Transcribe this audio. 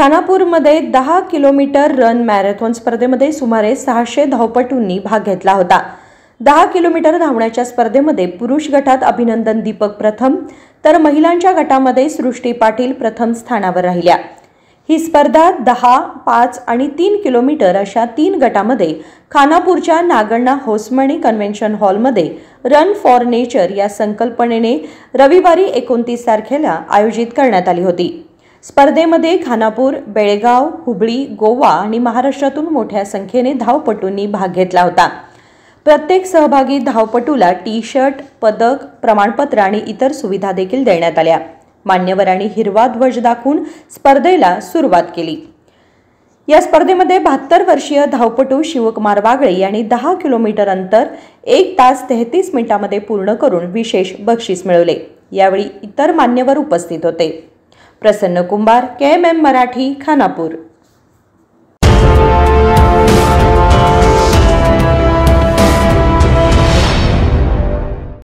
खानापूरमध्ये 10 kilometre run marathon स्पर्धेमध्ये सुमारे 600 धावपटूंनी भाग घेतला होता। 10 किलोमीटर धावण्याच्या स्पर्धेमध्ये पुरुष गटात अभिनंदन दीपक प्रथम तर महिलांच्या गटामध्ये सृष्टी पाटील प्रथम स्थानावर राहिल्या। ही स्पर्धा 10, 5 आणि 3 किलोमीटर अशा 3 गटामध्ये खानापूरच्या नागण्णा होसमणी कन्व्हेन्शन हॉलमध्ये रन फॉर नेचर या संकल्पनेने रविवारी 29 तारखेला आयोजित करण्यात आली होती। स्पर्धेमध्ये खानापूर, बेळगाव, हुबळी, गोवा आणि महाराष्ट्रातून मोठ्या संख्येने धावपटूंनी भाग घेतला होता। प्रत्येक सहभागी धावपटूला टी-शर्ट, पदक, प्रमाणपत्र आणि इतर सुविधा देखील देण्यात आल्या। मान्यवरांनी हिरवा ध्वज दाखवून स्पर्धेला सुरुवात केली। या स्पर्धेमध्ये 72 वर्षीय धावपटू शिवकुमार वागळे यांनी 10 किलोमीटर अंतर 1 तास 33 मिनिटांमध्ये पूर्ण करून विशेष बक्षीस मिळवले। यावेळी इतर मान्यवर उपस्थित होते। प्रसन्न कुंभार, KMM मराठी, खानापूर।